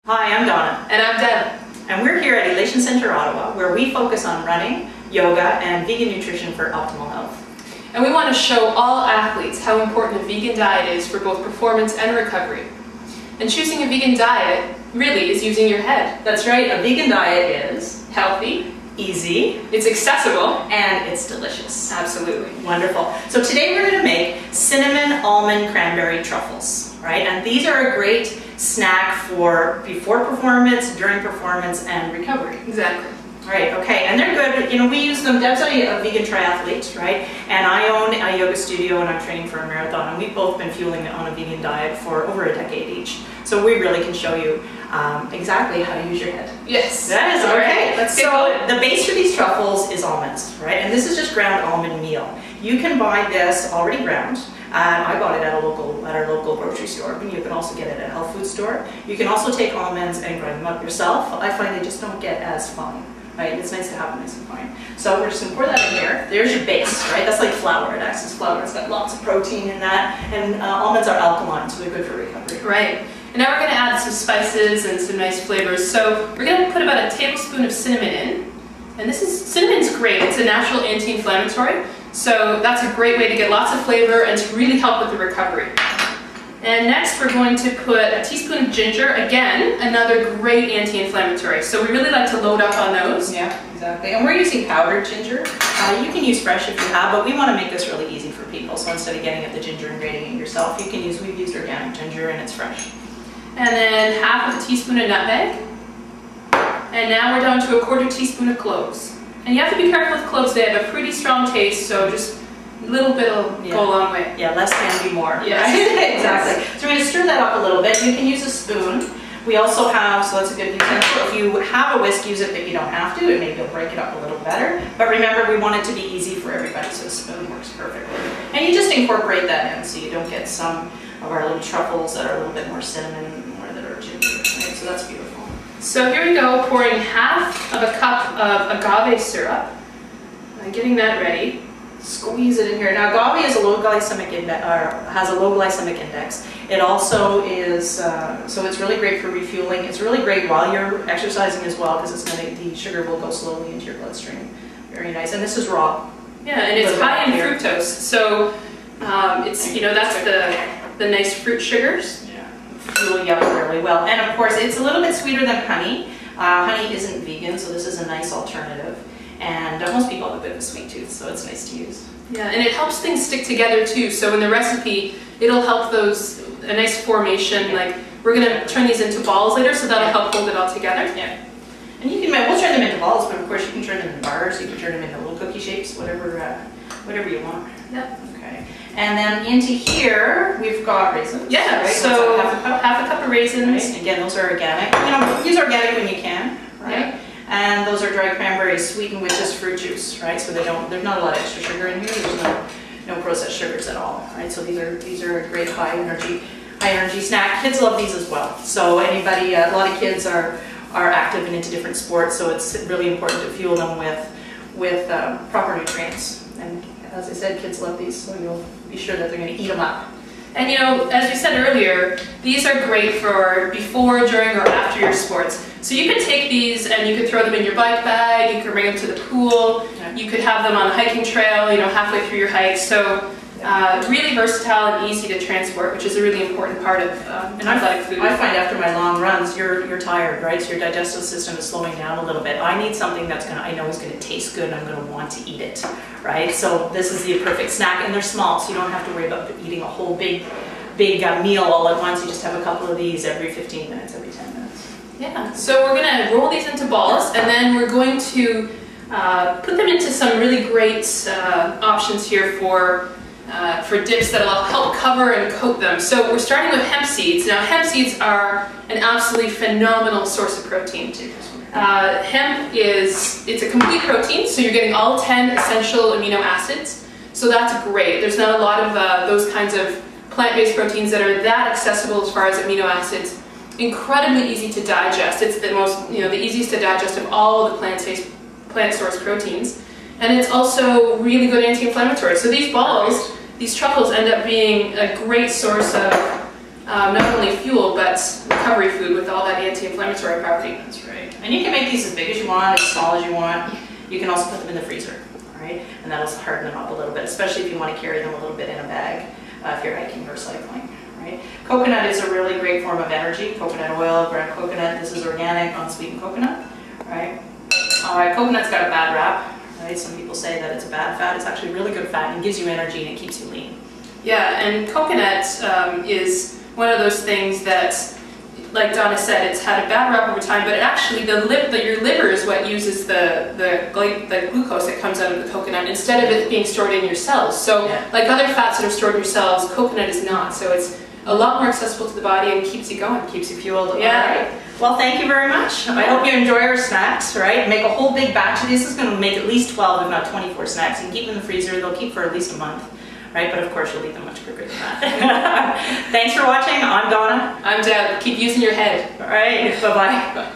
Hi, I'm Donna. And I'm Deb. And we're here at Elation Center, Ottawa, where we focus on running, yoga, and vegan nutrition for optimal health. And we want to show all athletes how important a vegan diet is for both performance and recovery. And choosing a vegan diet really is using your head. That's right, a vegan diet is Healthy, easy, it's accessible, and it's delicious. absolutely. Wonderful. So today we're going to make cinnamon almond cranberry truffles, right? And these are a great snack for before performance, during performance, and recovery. Exactly. Right, okay, and they're good. You know, we use them. Deb's a vegan triathlete, right? And I own a yoga studio and I'm training for a marathon, and we've both been fueling on a vegan diet for over a decade each. So we really can show you exactly how to use your head. Yes. That is All okay. right, let's get going. The base for these truffles is almonds, right? And this is just ground almond meal. You can buy this already ground. I bought it at our local grocery store, and you can also get it at a health food store. You can also take almonds and grind them up yourself. I find they just don't get as fine. Right? It's nice to have them nice and fine. So we're just going to pour that in here. There's your base, right? That's like flour. It acts as flour. It's got lots of protein in that. And almonds are alkaline, so they're good for recovery. Right. And now we're going to add some spices and some nice flavors. So we're going to put about a tablespoon of cinnamon in. And cinnamon's great. It's a natural anti-inflammatory. So that's a great way to get lots of flavor and to really help with the recovery. And next we're going to put a teaspoon of ginger, again, another great anti-inflammatory. So we really like to load up on those. Yeah, exactly. And we're using powdered ginger. You can use fresh if you have, but we want to make this really easy for people. So instead of getting at the ginger and grating it yourself, we've used organic ginger and it's fresh. And then half of a teaspoon of nutmeg. And now we're down to a quarter teaspoon of cloves. And you have to be careful with cloves, they have a pretty strong taste, so just a little bit will go a long way. Yeah, less can be more. Yes. Right? Exactly. So we're going to stir that up a little bit. You can use a spoon. We also have, so that's a good utensil. If you have a whisk, use it, but you don't have to. Maybe you'll break it up a little better. But remember, we want it to be easy for everybody, so a spoon works perfectly. And you just incorporate that in so you don't get some of our little truffles that are a little bit more cinnamon, more that are ginger. Right? So that's beautiful. So here we go, pouring half of a cup of agave syrup. And getting that ready. Squeeze it in here. Now, agave is a low glycemic index, has a low glycemic index. It also is, so it's really great for refueling. It's really great while you're exercising as well, because the sugar will go slowly into your bloodstream. Very nice. And this is raw. Yeah, and it's high in fructose. So it's, that's the nice fruit sugars. Fuel you up really well. And of course, it's a little bit sweeter than honey. Honey isn't vegan, so this is a nice alternative. And most people have a bit of a sweet tooth, so it's nice to use. Yeah, and it helps things stick together too. So in the recipe, it'll help a nice formation. Like, we're going to turn these into balls later, so that'll help hold it all together. Yeah. And we'll turn them into balls, but of course you can turn them into bars, you can turn them into little cookie shapes, whatever you want. Yep. Okay. And then into here, we've got raisins. Yeah, right? so half a cup of raisins. Right. Again, those are organic. Use organic when you can, right? Yeah. And those are dried cranberries sweetened with just fruit juice, right? So there's not a lot of extra sugar in here. There's no processed sugars at all, right? So these are a great high energy snack. Kids love these as well. So anybody, a lot of kids are active and into different sports, so it's really important to fuel them with proper nutrients. And as I said, kids love these, so you'll be sure that they're going to eat them up. And as we said earlier, these are great for before, during, or after your sports. So you could take these and you could throw them in your bike bag, you could bring them to the pool, you could have them on a hiking trail, halfway through your hike. So really versatile and easy to transport, which is a really important part of athletic food. I find after my long runs, you're tired, right? So your digestive system is slowing down a little bit. I need something I know is going to taste good and I'm going to want to eat it, right? So this is the perfect snack, and they're small, so you don't have to worry about eating a whole big meal all at once. You just have a couple of these every 15 minutes, every 10 minutes. Yeah, so we're going to roll these into balls, and then we're going to put them into some really great options here for dips that will help cover and coat them. So we're starting with hemp seeds. Now, hemp seeds are an absolutely phenomenal source of protein. Hemp it's a complete protein, so you're getting all 10 essential amino acids. So that's great. There's not a lot of those kinds of plant-based proteins that are that accessible as far as amino acids. Incredibly easy to digest. It's the easiest to digest of all the plant-source proteins. And it's also really good anti-inflammatory. So these balls, these truffles end up being a great source of not only fuel, but recovery food with all that anti-inflammatory property. That's right. And you can make these as big as you want, as small as you want. You can also put them in the freezer, right? And that'll harden them up a little bit, especially if you want to carry them a little bit in a bag if you're hiking or cycling, right? Coconut is a really great form of energy. Coconut oil, ground coconut. This is organic, unsweetened coconut, right? Coconut's got a bad rap, right? Some people say that it's a bad fat. It's actually really good fat and gives you energy and it keeps you lean. Yeah, and coconut is one of those things that, like Donna said, it's had a bad rap over time, but it actually, your liver is what uses the glucose that comes out of the coconut instead of it being stored in your cells. So, like other fats that are stored in your cells, coconut is not. So it's a lot more accessible to the body and keeps you going, keeps you fueled. Yeah. Right. Well, thank you very much. I hope you enjoy our snacks, right? Make a whole big batch of these. This is going to make at least 12, if not 24 snacks. You can keep them in the freezer. They'll keep for at least a month. Right, but of course you'll eat them much quicker than that. Thanks for watching. I'm Donna. I'm Deb. Keep using your head. All right, bye-bye.